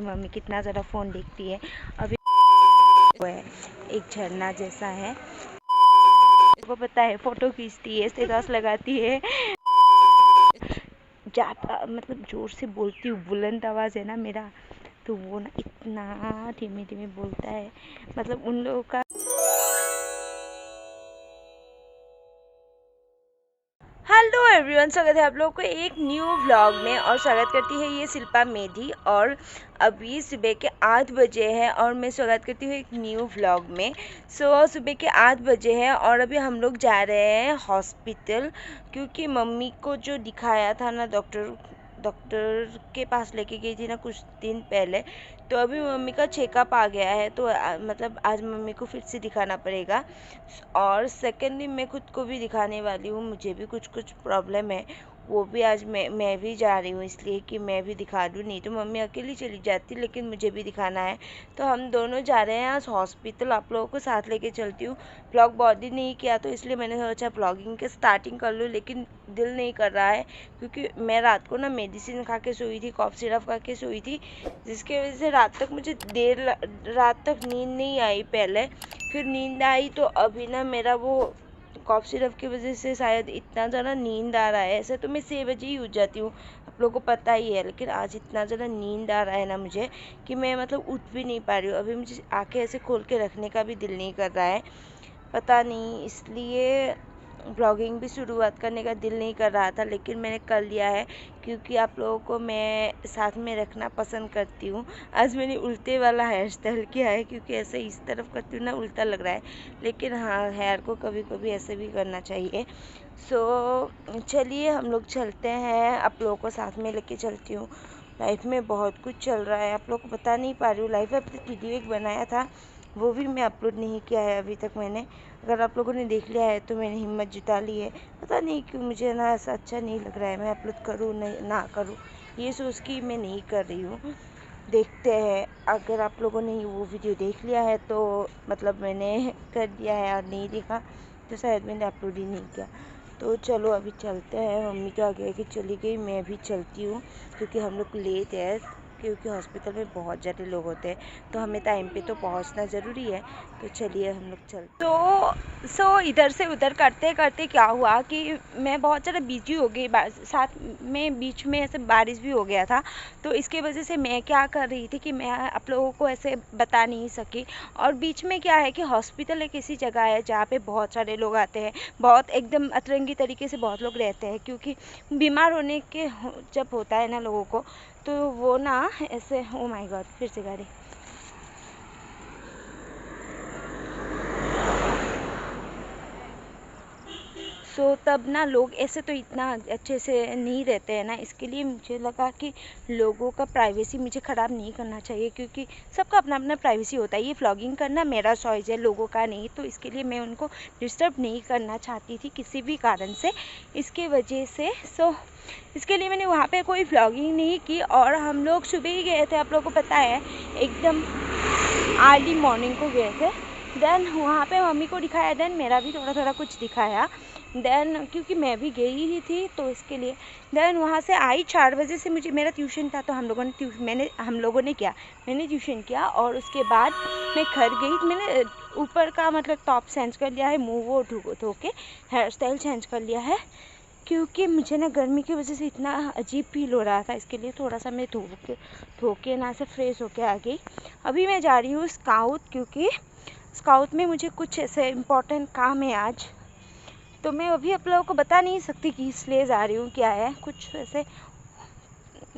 Mummy कितना ज़्यादा phone देखती है। अभी वो है एक झरना जैसा है, को पता है, फ़ोटो खींचती है, स्टेटस लगाती है, ज़्यादा मतलब ज़ोर से बोलती हूँ, बुलंद आवाज़ है ना मेरा, तो वो ना इतना धीमे धीमे बोलता है, मतलब उन लोगों का। हेलो एवरीवन, स्वागत है आप लोगों को एक न्यू व्लॉग में और स्वागत करती है ये शिल्पा मेधी। और अभी सुबह के 8 बजे हैं और मैं स्वागत करती हूँ एक न्यू व्लॉग में। सुबह के 8 बजे हैं और अभी हम लोग जा रहे हैं हॉस्पिटल, क्योंकि मम्मी को जो दिखाया था ना डॉक्टर के पास लेके गई थी ना कुछ दिन पहले, तो अभी मम्मी का चेकअप आ गया है, तो मतलब आज मम्मी को फिर से दिखाना पड़ेगा। और सेकेंडली मैं खुद को भी दिखाने वाली हूँ, मुझे भी कुछ प्रॉब्लम है, वो भी आज मैं भी जा रही हूँ, इसलिए कि मैं भी दिखा दूँ, नहीं तो मम्मी अकेली चली जाती, लेकिन मुझे भी दिखाना है, तो हम दोनों जा रहे हैं आज हॉस्पिटल। आप लोगों को साथ लेके चलती हूँ। ब्लॉग बहुत दिन नहीं किया, तो इसलिए मैंने सोचा ब्लॉगिंग के स्टार्टिंग कर लूँ, लेकिन दिल नहीं कर रहा है, क्योंकि मैं रात को ना मेडिसिन खा के सोई थी, कॉफ सिरप खा के सोई थी, जिसकी वजह से रात तक मुझे रात तक नींद नहीं आई। पहले फिर नींद आई, तो अभी ना मेरा वो कॉफ सिरप की वजह से शायद इतना ज़्यादा नींद आ रहा है। ऐसे तो मैं 6 बजे ही उठ जाती हूँ, आप लोगों को पता ही है, लेकिन आज इतना ज़्यादा नींद आ रहा है ना मुझे कि मैं मतलब उठ भी नहीं पा रही हूँ। अभी मुझे आंखें ऐसे खोल के रखने का भी दिल नहीं कर रहा है, पता नहीं, इसलिए ब्लॉगिंग भी शुरुआत करने का दिल नहीं कर रहा था, लेकिन मैंने कर लिया है, क्योंकि आप लोगों को मैं साथ में रखना पसंद करती हूँ। आज मैंने उल्टे वाला हेयर स्टाइल किया है, क्योंकि ऐसे इस तरफ करती हूँ ना उल्टा लग रहा है, लेकिन हाँ, हेयर को कभी कभी ऐसे भी करना चाहिए। चलिए हम लोग चलते हैं, आप लोगों को साथ में लेके चलती हूँ। लाइफ में बहुत कुछ चल रहा है, आप लोग को बता नहीं पा रही हूँ। लाइफ अपडेट वीडियो एक बनाया था, वो भी मैं अपलोड नहीं किया है अभी तक मैंने। अगर आप लोगों ने देख लिया है तो मैंने हिम्मत जुटा ली है, पता नहीं क्यों मुझे ना ऐसा अच्छा नहीं लग रहा है, मैं अपलोड करूँ नहीं ना करूँ, ये सोच के मैं नहीं कर रही हूँ। देखते हैं, अगर आप लोगों ने वो वीडियो देख लिया है तो मतलब मैंने कर दिया है, और नहीं देखा तो शायद मैंने अपलोड ही नहीं किया। तो चलो अभी चलते हैं, मम्मी तो आगे आगे चली गई, मैं भी चलती हूँ, क्योंकि हम लोग लेट है, क्योंकि हॉस्पिटल में बहुत ज़्यादा लोग होते हैं, तो हमें टाइम पे तो पहुंचना ज़रूरी है। तो चलिए हम लोग चलते। सो इधर से उधर करते करते क्या हुआ कि मैं बहुत ज़्यादा बिजी हो गई, साथ में बीच में ऐसे बारिश भी हो गया था, तो इसके वजह से मैं क्या कर रही थी कि मैं आप लोगों को ऐसे बता नहीं सकी। और बीच में क्या है कि हॉस्पिटल एक ऐसी जगह है जहाँ पे बहुत सारे लोग आते हैं, बहुत एकदम अतरंगी तरीके से बहुत लोग रहते हैं, क्योंकि बीमार होने के जब होता है ना लोगों को, तो वो ना ऐसे, ओ माय गॉड, फिर से गाड़ी। तब ना लोग ऐसे तो इतना अच्छे से नहीं रहते हैं ना, इसके लिए मुझे लगा कि लोगों का प्राइवेसी मुझे ख़राब नहीं करना चाहिए, क्योंकि सबका अपना अपना प्राइवेसी होता है। ये व्लॉगिंग करना मेरा चॉइस है, लोगों का नहीं, तो इसके लिए मैं उनको डिस्टर्ब नहीं करना चाहती थी किसी भी कारण से, इसके वजह से। इसके लिए मैंने वहाँ पे कोई व्लॉगिंग नहीं की, और हम लोग सुबह ही गए थे, आप लोगों को पता है, एकदम अर्ली मॉर्निंग को गए थे। देन वहाँ पे मम्मी को दिखाया, देन मेरा भी थोड़ा थोड़ा कुछ दिखाया, देन क्योंकि मैं भी गई ही थी तो इसके लिए। देन वहाँ से आई 4 बजे से, मुझे मेरा ट्यूशन था, तो हम लोगों ने मैंने ट्यूशन किया, और उसके बाद मैं घर गई। मैंने ऊपर का मतलब टॉप चेंज कर लिया है, मुँह वो धो के हेयर स्टाइल चेंज कर लिया है, क्योंकि मुझे ना गर्मी की वजह से इतना अजीब फील हो रहा था, इसके लिए थोड़ा सा मैं धो के ना से फ्रेश होके आ गई। अभी मैं जा रही हूँ स्काउट, क्योंकि स्काउट में मुझे कुछ ऐसे इम्पोर्टेंट काम है आज, तो मैं अभी आप लोगों को बता नहीं सकती कि इसलिए जा रही हूँ, क्या है, कुछ ऐसे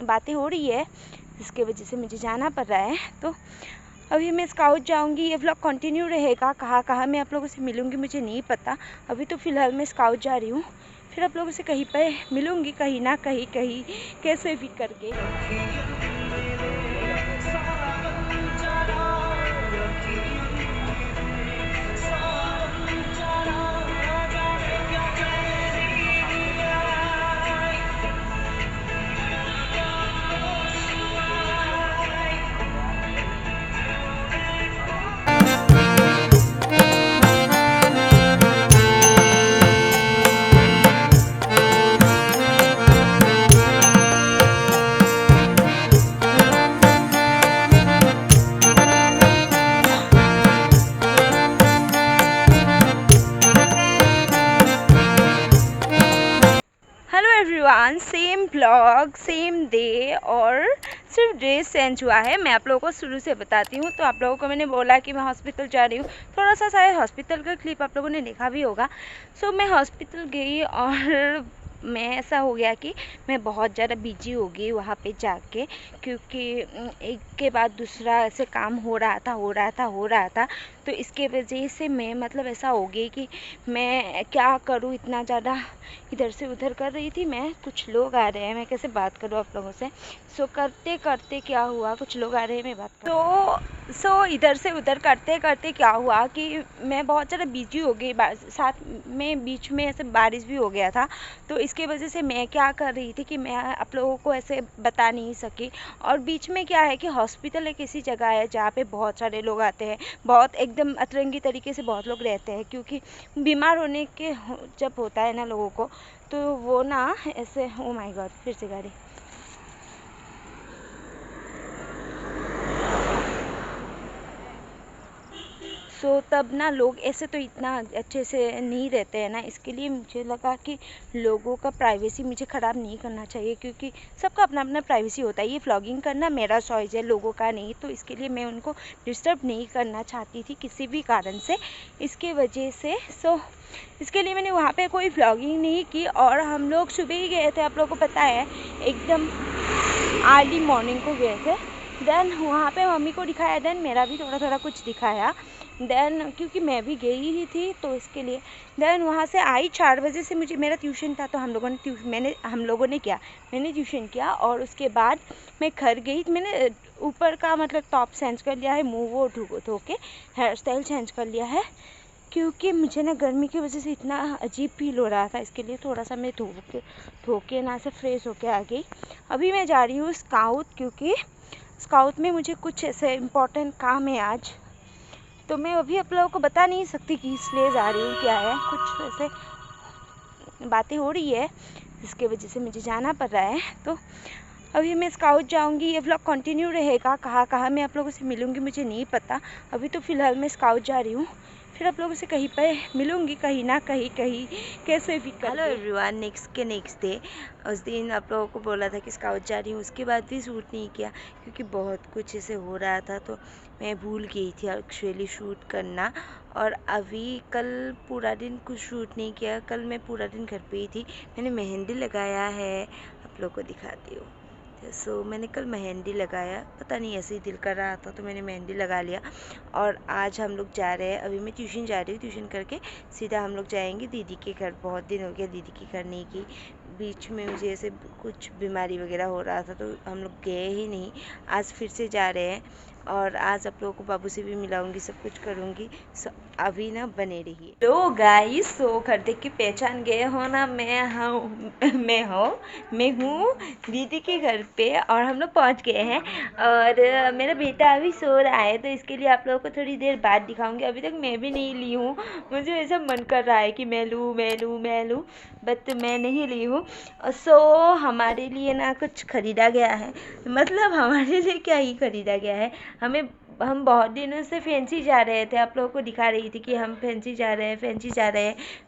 बातें हो रही है जिसके वजह से मुझे जाना पड़ रहा है। तो अभी मैं स्काउट जाऊँगी, ये व्लॉग कंटिन्यू रहेगा, कहाँ कहाँ मैं आप लोगों से मिलूँगी मुझे नहीं पता। अभी तो फ़िलहाल मैं स्काउट जा रही हूँ, फिर आप लोगों से कहीं पर मिलूँगी, कहीं ना कहीं कैसे भी करके। व्लॉग सेम डे और सिर्फ ड्रेस चेंज हुआ है। मैं आप लोगों को शुरू से बताती हूँ। तो आप लोगों को मैंने बोला कि मैं हॉस्पिटल जा रही हूँ, थोड़ा सा शायद हॉस्पिटल का क्लिप आप लोगों ने देखा भी होगा। सो मैं हॉस्पिटल गई और मैं ऐसा हो गया कि मैं बहुत ज़्यादा बिजी हो गई वहाँ पे जाके, क्योंकि एक के बाद दूसरा ऐसे काम हो रहा था। तो इसके वजह से मैं मतलब ऐसा हो गई कि मैं क्या करूँ, इतना ज़्यादा इधर से उधर कर रही थी मैं। कुछ लोग आ रहे हैं, मैं कैसे बात करूँ आप लोगों से। सो करते करते क्या हुआ, कुछ लोग आ रहे हैं, मैं बात कर सो इधर से उधर करते करते क्या हुआ कि मैं बहुत ज़्यादा बिजी हो गई। साथ में बीच में ऐसे बारिश भी हो गया था। तो इसके वजह से मैं क्या कर रही थी कि मैं आप लोगों को ऐसे बता नहीं सकी। और बीच में क्या है कि हॉस्पिटल एक ऐसी जगह है जहाँ पे बहुत सारे लोग आते हैं, बहुत एकदम अतरंगी तरीके से बहुत लोग रहते हैं, क्योंकि बीमार होने के जब होता है ना लोगों को, तो वो ना ऐसे, ओ माय गॉड, फिर से गाड़ी। तब ना लोग ऐसे तो इतना अच्छे से नहीं रहते हैं ना, इसके लिए मुझे लगा कि लोगों का प्राइवेसी मुझे ख़राब नहीं करना चाहिए, क्योंकि सबका अपना अपना प्राइवेसी होता है। ये व्लॉगिंग करना मेरा चॉइस है, लोगों का नहीं। तो इसके लिए मैं उनको डिस्टर्ब नहीं करना चाहती थी किसी भी कारण से, इसके वजह से। इसके लिए मैंने वहाँ पे कोई व्लॉगिंग नहीं की। और हम लोग सुबह ही गए थे, आप लोगों को पता है, एकदम अर्ली मॉर्निंग को गए थे। देन वहाँ पे मम्मी को दिखाया, देन मेरा भी थोड़ा थोड़ा कुछ दिखाया। देन क्योंकि मैं भी गई ही थी तो इसके लिए। देन वहाँ से आई 4 बजे से, मुझे मेरा ट्यूशन था, तो हम लोगों ने ट्यूशन किया। और उसके बाद मैं घर गई। मैंने ऊपर का मतलब टॉप चेंज कर लिया है, मुँह वो धो के हेयर स्टाइल चेंज कर लिया है, क्योंकि मुझे ना गर्मी की वजह से इतना अजीब फील हो रहा था। इसके लिए थोड़ा सा मैं धो के ना से फ्रेश होके आ गई। अभी मैं जा रही हूँ स्काउट, क्योंकि स्काउट में मुझे कुछ ऐसे इम्पोर्टेंट काम है आज। तो मैं अभी आप लोगों को बता नहीं सकती कि इसलिए जा रही हूँ, क्या है, कुछ ऐसे बातें हो रही है जिसके वजह से मुझे जाना पड़ रहा है। तो अभी मैं स्काउट जाऊंगी। ये व्लॉग कंटिन्यू रहेगा, कहाँ कहाँ मैं आप लोगों से मिलूंगी मुझे नहीं पता। अभी तो फ़िलहाल मैं स्काउट जा रही हूँ, फिर आप लोगों से कहीं पे मिलूंगी, कहीं ना कहीं कैसे भी कर। हेलो एवरीवन, नेक्स्ट डे उस दिन आप लोगों को बोला था कि स्काउट जा रही हूँ, उसके बाद भी शूट नहीं किया क्योंकि बहुत कुछ ऐसे हो रहा था। तो मैं भूल गई थी एक्चुअली शूट करना। और अभी कल पूरा दिन कुछ शूट नहीं किया। कल मैं पूरा दिन घर पे ही थी। मैंने मेहंदी लगाया है, आप लोगों को दिखाती हूँ। मैंने कल मेहंदी लगाया, पता नहीं ऐसे ही दिल कर रहा था तो मैंने मेहंदी लगा लिया। और आज हम लोग जा रहे हैं, अभी मैं ट्यूशन जा रही हूँ, ट्यूशन करके सीधा हम लोग जाएंगे दीदी के घर। बहुत दिन हो गया दीदी के घर नहीं की। बीच में मुझे ऐसे कुछ बीमारी वगैरह हो रहा था तो हम लोग गए ही नहीं। आज फिर से जा रहे हैं और आज आप लोगों को बाबू से भी मिलाऊंगी, सब कुछ करूँगी। अभी ना बने रहिए। तो गाइस, घर देख के पहचान गए हो ना, मैं हूँ दीदी के घर पे और हम लोग पहुँच गए हैं। और मेरा बेटा अभी सो रहा है तो इसके लिए आप लोगों को थोड़ी देर बाद दिखाऊंगी। अभी तक मैं भी नहीं ली हूँ, मुझे ऐसा मन कर रहा है कि मैं लूँ, बट मैं नहीं ली हूँ। हमारे लिए ना कुछ ख़रीदा गया है, मतलब हमारे लिए क्या ही ख़रीदा गया है। हम बहुत दिनों से फैंसी जा रहे थे, आप लोगों को दिखा रही थी कि हम फैंसी जा रहे हैं।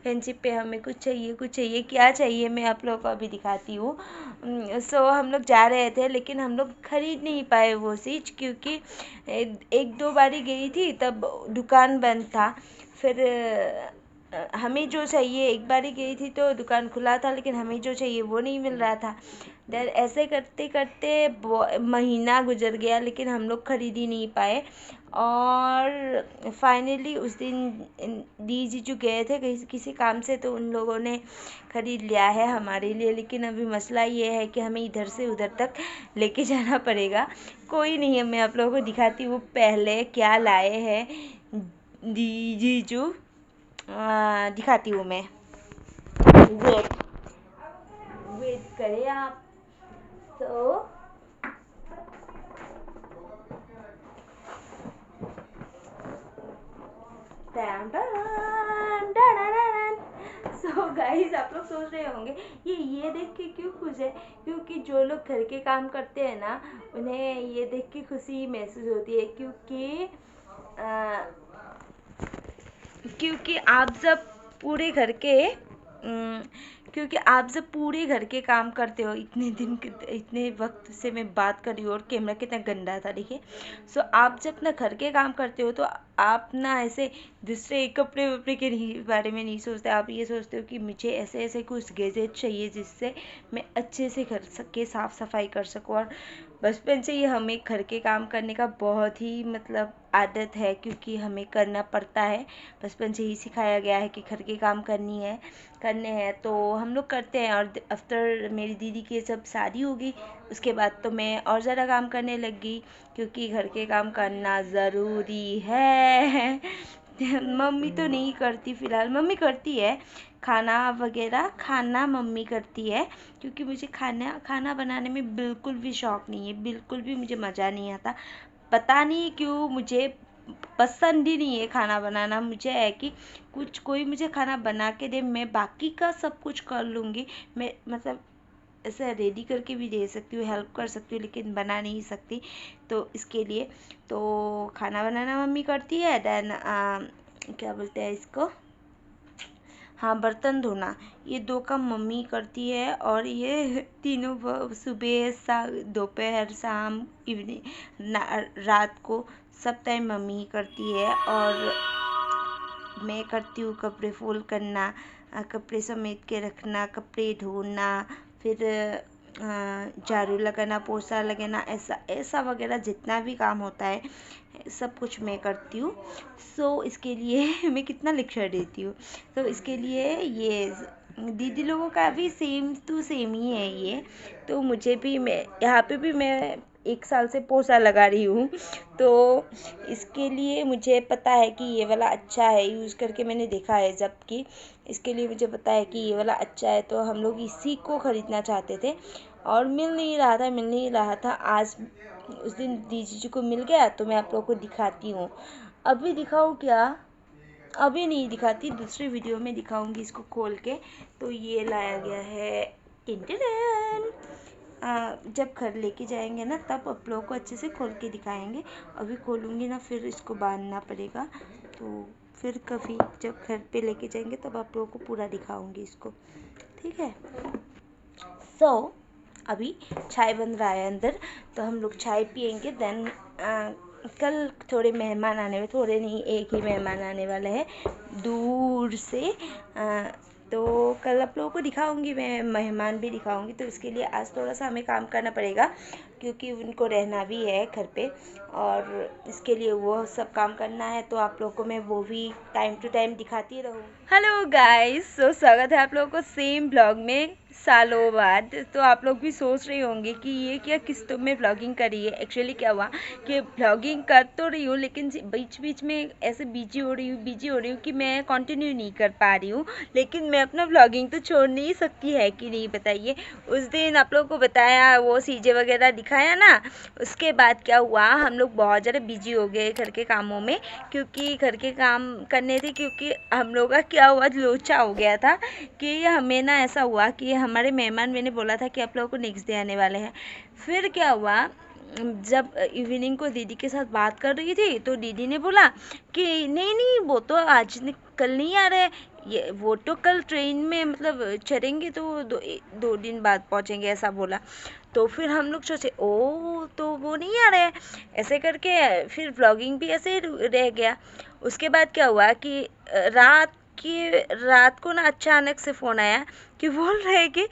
फैंसी पे हमें कुछ चाहिए, क्या चाहिए मैं आप लोगों को अभी दिखाती हूँ। हम लोग जा रहे थे लेकिन हम लोग खरीद नहीं पाए वो चीज़, क्योंकि एक दो बारी गई थी तब दुकान बंद था। फिर हमें जो चाहिए, एक बारी गई थी तो दुकान खुला था, लेकिन हमें जो चाहिए वो नहीं मिल रहा था। देन ऐसे करते करते महीना गुजर गया लेकिन हम लोग खरीद ही नहीं पाए। और फाइनली उस दिन दीदी जो गए थे किसी काम से, तो उन लोगों ने ख़रीद लिया है हमारे लिए। लेकिन अभी मसला ये है कि हमें इधर से उधर तक लेके जाना पड़ेगा। कोई नहीं है, मैं आप लोगों को दिखाती हूँ पहले क्या लाए हैं जीजू। दिखाती हूँ मैं, वेट करें आप। गाइस, आप लोग सोच रहे होंगे ये देख के क्यों खुश है, क्योंकि जो लोग घर के काम करते हैं ना उन्हें ये देख के खुशी महसूस होती है, क्योंकि आप जब पूरे घर के क्योंकि आप जब पूरे घर के काम करते हो, इतने वक्त से मैं बात कर रही हूँ और कैमरा कितना गंदा था देखिए। सो आप जब अपना घर के काम करते हो तो आप ना ऐसे दूसरे कपड़े वपड़े के बारे में नहीं सोचते, आप ये सोचते हो कि मुझे ऐसे ऐसे कुछ गैजेट चाहिए जिससे मैं अच्छे से घर के साफ़ सफाई कर सकूँ। और बचपन से ही हमें घर के काम करने का बहुत ही मतलब आदत है, क्योंकि हमें करना पड़ता है। बचपन से ही सिखाया गया है कि घर के काम करने हैं तो हम लोग करते हैं। और आफ्टर मेरी दीदी की जब शादी हो गई उसके बाद तो मैं और ज़्यादा काम करने लग गई, क्योंकि घर के काम करना ज़रूरी है। मम्मी तो नहीं करती, फ़िलहाल मम्मी करती है खाना वगैरह, खाना मम्मी करती है, क्योंकि मुझे खाना बनाने में बिल्कुल भी शौक़ नहीं है, बिल्कुल भी मुझे मज़ा नहीं आता। पता नहीं क्यों, मुझे पसंद ही नहीं है खाना बनाना। मुझे है कि कोई मुझे खाना बना के दे, मैं बाकी का सब कुछ कर लूँगी। मैं मतलब ऐसे रेडी करके भी दे सकती हूँ, हेल्प कर सकती हूँ, लेकिन बना नहीं सकती। तो इसके लिए तो खाना बनाना मम्मी करती है। देन क्या बोलते हैं इसको, हाँ, बर्तन धोना, ये 2 काम मम्मी करती है। और ये तीनों सुबह दोपहर शाम इवनिंग रात को सब टाइम मम्मी ही करती है। और मैं करती हूँ कपड़े फोल्ड करना, कपड़े समेट के रखना, कपड़े धोना, फिर झाड़ू लगाना, पोछा लगाना, ऐसा वगैरह जितना भी काम होता है सब कुछ मैं करती हूँ। सो इसके लिए मैं कितना लेक्चर देती हूँ। तो इसके लिए ये दीदी लोगों का भी सेम टू सेम ही है ये। तो मुझे भी, मैं यहाँ पे भी मैं 1 साल से पोछा लगा रही हूँ, तो इसके लिए मुझे पता है कि ये वाला अच्छा है, यूज़ करके मैंने देखा है। जबकि इसके लिए मुझे पता है कि ये वाला अच्छा है, तो हम लोग इसी को ख़रीदना चाहते थे और मिल नहीं रहा था। आज उस दिन दीदी जी को मिल गया, तो मैं आप लोगों को दिखाती हूँ। अभी दिखाऊँ क्या? अभी नहीं दिखाती, दूसरे वीडियो में दिखाऊंगी इसको खोल के। तो ये लाया गया है, टिन जब घर लेके जाएंगे ना तब आप लोगों को अच्छे से खोल के दिखाएंगे। अभी खोलूँगी ना फिर इसको बांधना पड़ेगा, तो फिर कभी जब घर पे लेके जाएंगे तब आप लोगों को पूरा दिखाऊंगी इसको, ठीक है। अभी चाय बन रहा है अंदर, तो हम लोग चाय पियेंगे। देन कल थोड़े मेहमान आने वाले, थोड़े नहीं, एक ही मेहमान आने वाले हैं दूर से। तो कल आप लोगों को दिखाऊंगी, मैं मेहमान भी दिखाऊंगी। तो इसके लिए आज थोड़ा सा हमें काम करना पड़ेगा, क्योंकि उनको रहना भी है घर पे, और इसके लिए वो सब काम करना है। तो आप लोगों को मैं वो भी टाइम टू टाइम दिखाती रहूँ। हेलो गाइस, सो स्वागत है आप लोगों को सेम ब्लॉग में सालों बाद। तो आप लोग भी सोच रहे होंगे कि ये क्या किस्तों में व्लॉगिंग करी है। एक्चुअली क्या हुआ कि व्लॉगिंग कर तो रही हूँ, लेकिन बीच बीच में ऐसे बिजी हो रही हूँ कि मैं कंटिन्यू नहीं कर पा रही हूँ। लेकिन मैं अपना व्लॉगिंग तो छोड़ नहीं सकती है कि नहीं, बताइए। उस दिन आप लोगों को बताया, वो सीजे वगैरह दिखाया ना, उसके बाद क्या हुआ, हम लोग बहुत ज़्यादा बिजी हो गए घर के कामों में, क्योंकि घर के काम करने थे। क्योंकि हम लोग का क्या हुआ, लोचा हो गया था कि हमें ना ऐसा हुआ कि हमारे मेहमान, मैंने बोला था कि आप लोगों को नेक्स्ट डे आने वाले हैं। फिर क्या हुआ, जब इवनिंग को दीदी के साथ बात कर रही थी तो दीदी ने बोला कि नहीं वो तो आज कल नहीं आ रहे, ये वो तो कल ट्रेन में मतलब चढ़ेंगे तो 2 दिन बाद पहुंचेंगे, ऐसा बोला। तो फिर हम लोग सोचे ओ तो वो नहीं आ रहे, ऐसे करके फिर व्लॉगिंग भी ऐसे ही रह गया। उसके बाद क्या हुआ कि रात को ना अचानक से फ़ोन आया कि बोल रहे कि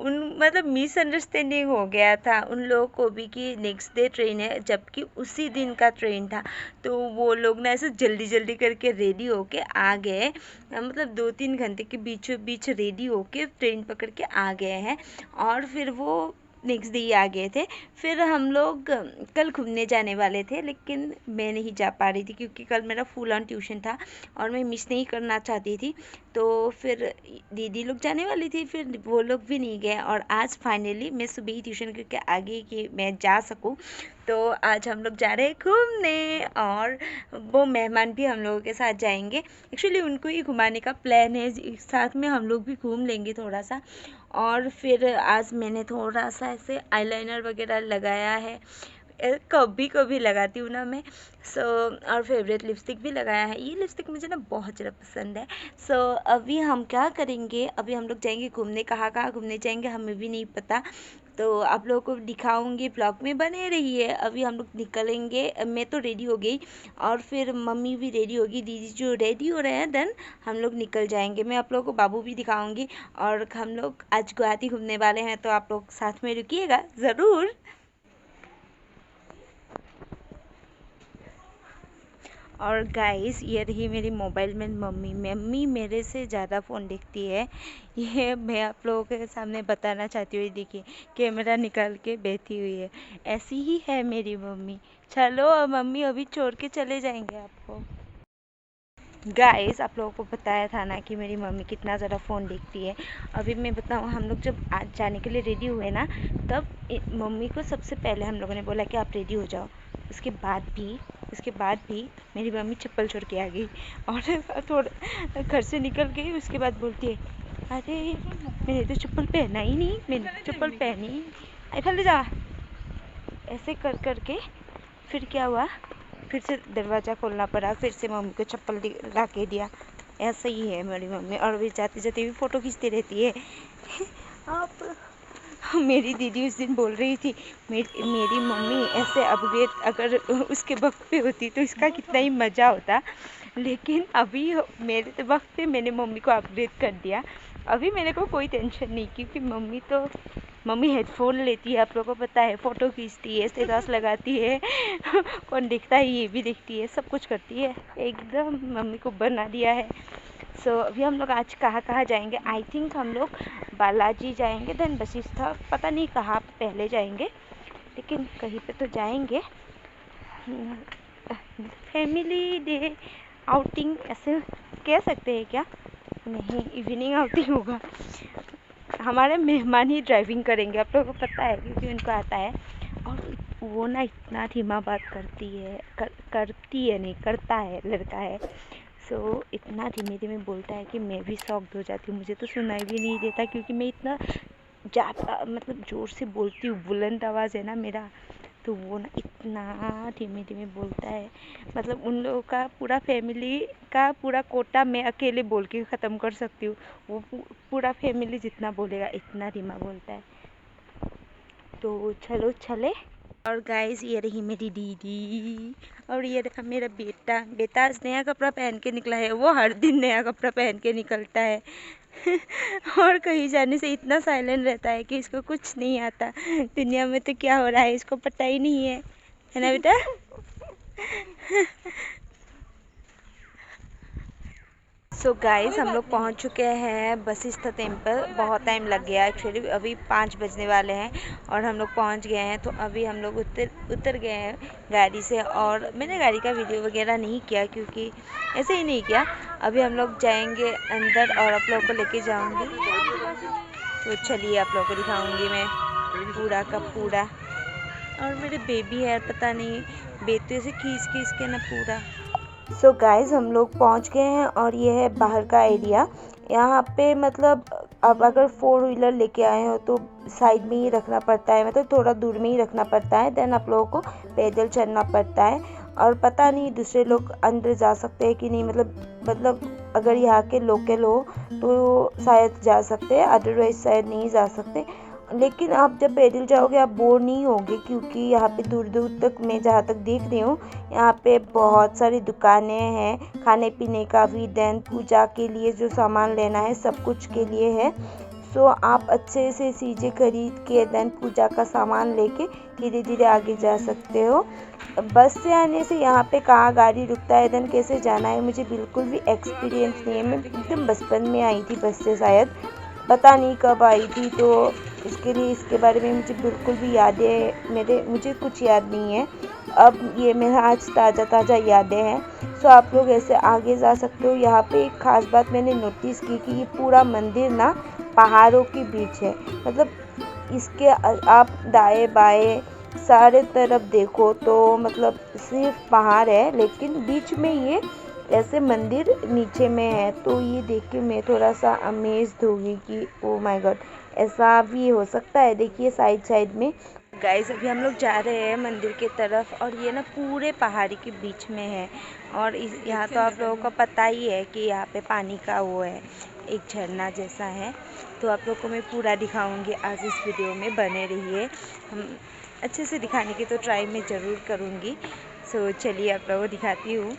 मतलब मिसअंडरस्टैंडिंग हो गया था उन लोगों को भी कि नेक्स्ट डे ट्रेन है, जबकि उसी दिन का ट्रेन था। तो वो लोग ना ऐसे जल्दी जल्दी करके रेडी होके आ गए, मतलब 2-3 घंटे के बीचों बीच रेडी होके ट्रेन पकड़ के आ गए हैं। और फिर वो नेक्स्ट डे ही आ गए थे। फिर हम लोग कल घूमने जाने वाले थे, लेकिन मैं नहीं जा पा रही थी क्योंकि कल मेरा फुल ऑन ट्यूशन था और मैं मिस नहीं करना चाहती थी। तो फिर दीदी लोग जाने वाली थी, फिर वो लोग भी नहीं गए। और आज फाइनली मैं सुबह ही ट्यूशन करके आ गई कि मैं जा सकूं। तो आज हम लोग जा रहे हैं घूमने, और वो मेहमान भी हम लोगों के साथ जाएंगे। एक्चुअली उनको ही घुमाने का प्लान है, साथ में हम लोग भी घूम लेंगे थोड़ा सा। और फिर आज मैंने थोड़ा सा ऐसे आईलाइनर वगैरह लगाया है। कभी कभी लगाती हूँ ना मैं। सो और फेवरेट लिपस्टिक भी लगाया है, ये लिपस्टिक मुझे ना बहुत ज़्यादा पसंद है। सो अभी हम क्या करेंगे, अभी हम लोग जाएंगे घूमने, कहाँ कहाँ घूमने जाएंगे हमें भी नहीं पता, तो आप लोगों को दिखाऊंगी, ब्लॉग में बने रहिए। अभी हम लोग निकलेंगे, मैं तो रेडी हो गई और फिर मम्मी भी रेडी होगी, दीदी जो रेडी हो रहे हैं, देन हम लोग निकल जाएंगे। मैं आप लोगों को बाबू भी दिखाऊंगी और हम लोग आज गुवाहाटी घूमने वाले हैं, तो आप लोग साथ में रुकिएगा ज़रूर। और गाइस ये रही मेरी मोबाइल में मम्मी, मम्मी मेरे से ज़्यादा फ़ोन देखती है, ये मैं आप लोगों के सामने बताना चाहती हूँ। देखिए कैमरा निकाल के बैठी हुई है, ऐसी ही है मेरी मम्मी। चलो मम्मी अभी छोड़ के चले जाएंगे आपको। गाइस आप लोगों को बताया था ना कि मेरी मम्मी कितना ज़्यादा फ़ोन देखती है। अभी मैं बताऊँ, हम लोग जब आज जाने के लिए रेडी हुए ना, तब मम्मी को सबसे पहले हम लोगों ने बोला कि आप रेडी हो जाओ। उसके बाद भी मेरी मम्मी चप्पल छोड़ के आ गई और थोड़ा घर से निकल गई। उसके बाद बोलती है, अरे मैंने तो चप्पल पहना ही नहीं, मैंने तो चप्पल पहनी आई फल जा। ऐसे कर कर के फिर क्या हुआ, फिर से दरवाज़ा खोलना पड़ा, फिर से मम्मी को चप्पल ला के दिया। ऐसा ही है मेरी मम्मी, और भी जाते जाते भी फ़ोटो खींचती रहती है। आप मेरी दीदी उस दिन बोल रही थी, मेरी मम्मी ऐसे अपग्रेड अगर उसके वक्त पे होती तो इसका कितना ही मज़ा होता, लेकिन अभी मेरे वक्त पे मैंने मम्मी को अपग्रेड कर दिया। अभी मेरे को कोई टेंशन नहीं, क्योंकि मम्मी हेडफोन लेती है, आप लोगों को पता है, फ़ोटो खींचती है, स्टेटस लगाती है कौन देखता है ये भी देखती है, सब कुछ करती है, एकदम मम्मी को बना दिया है। सो अभी हम लोग आज कहाँ कहाँ जाएंगे, आई थिंक हम लोग बालाजी जाएंगे, देन वशिष्ठ, पता नहीं कहाँ पहले जाएंगे, लेकिन कहीं पे तो जाएंगे। फैमिली डे आउटिंग ऐसे कह सकते हैं क्या, नहीं इवनिंग आउटिंग होगा। हमारे मेहमान ही ड्राइविंग करेंगे, आप लोगों को पता है, क्योंकि उनको आता है। और वो ना इतना धीमा बात करती है, करती है नहीं, करता है, लड़का है। सो इतना धीमे धीमे बोलता है कि मैं भी शॉक्ड हो जाती हूँ, मुझे तो सुनाई भी नहीं देता, क्योंकि मैं इतना ज़्यादा मतलब ज़ोर से बोलती हूँ, बुलंद आवाज़ है ना मेरा, तो वो ना इतना धीमे धीमे बोलता है। मतलब उन लोगों का पूरा फैमिली का पूरा कोटा मैं अकेले बोल के ख़त्म कर सकती हूँ, वो पूरा फैमिली जितना बोलेगा इतना धीमा बोलता है। तो चलो चले। और गाइस ये रही मेरी दीदी, और ये रहा मेरा बेटा। बेटा आज नया कपड़ा पहन के निकला है, वो हर दिन नया कपड़ा पहन के निकलता है और कहीं जाने से इतना साइलेंट रहता है कि इसको कुछ नहीं आता, दुनिया में तो क्या हो रहा है इसको पता ही नहीं है ना बेटा। सो गाइस हम लोग पहुंच चुके हैं वशिष्ठ टेम्पल, बहुत टाइम लग गया एक्चुअली, अभी 5 बजने वाले हैं और हम लोग पहुंच गए हैं। तो अभी हम लोग उतर गए हैं गाड़ी से, और मैंने गाड़ी का वीडियो वगैरह नहीं किया, क्योंकि ऐसे ही नहीं किया। अभी हम लोग जाएंगे अंदर और आप लोगों को लेके जाऊंगी, तो चलिए आप लोगों को दिखाऊंगी मैं पूरा का पूरा। और मेरे बेबी है, पता नहीं बेटे से खींच खींच के ना पूरा। सो गाइस हम लोग पहुंच गए हैं और ये है बाहर का एरिया। यहाँ पे मतलब अब अगर 4 व्हीलर लेके आए हो तो साइड में ही रखना पड़ता है, मतलब थोड़ा दूर में ही रखना पड़ता है, देन आप लोगों को पैदल चलना पड़ता है। और पता नहीं दूसरे लोग अंदर जा सकते हैं कि नहीं, मतलब अगर यहाँ के लोकल हो तो शायद जा सकते हैं, अदरवाइज शायद नहीं जा सकते। लेकिन आप जब पैदल जाओगे आप बोर नहीं होगे, क्योंकि यहाँ पे दूर दूर तक मैं जहाँ तक देख रही हूँ यहाँ पे बहुत सारी दुकानें हैं, खाने पीने का भी, देन पूजा के लिए जो सामान लेना है सब कुछ के लिए है। सो आप अच्छे से चीज़ें खरीद के देन पूजा का सामान लेके धीरे धीरे आगे जा सकते हो। बस से आने से यहाँ पे कहाँ गाड़ी रुकता है, देन कैसे जाना है, मुझे बिल्कुल भी एक्सपीरियंस नहीं है। मैं एकदम बचपन में आई थी बस से, शायद पता नहीं कब आई थी, तो इसके बारे में मुझे बिल्कुल भी यादें मुझे कुछ याद नहीं है। अब ये मेरा आज ताज़ा यादें हैं। सो आप लोग ऐसे आगे जा सकते हो। यहाँ पे एक ख़ास बात मैंने नोटिस की कि ये पूरा मंदिर ना पहाड़ों के बीच है, मतलब इसके आप दाएं बाएं सारे तरफ देखो तो मतलब सिर्फ पहाड़ है, लेकिन बीच में ये ऐसे मंदिर नीचे में है। तो ये देख के मैं थोड़ा सा अमेज्ड हो गई कि ओ माय गॉड, ऐसा भी हो सकता है। देखिए साइड में गाइस अभी हम लोग जा रहे हैं मंदिर की तरफ और ये ना पूरे पहाड़ी के बीच में है। और यहाँ तो आप लोगों को पता ही है कि यहाँ पे पानी का वो है, एक झरना जैसा है। तो आप लोगों को मैं पूरा दिखाऊंगी आज इस वीडियो में, बने रहिए। हम अच्छे से दिखाने की तो ट्राई मैं ज़रूर करूँगी। सो चलिए आप लोगों को दिखाती हूँ।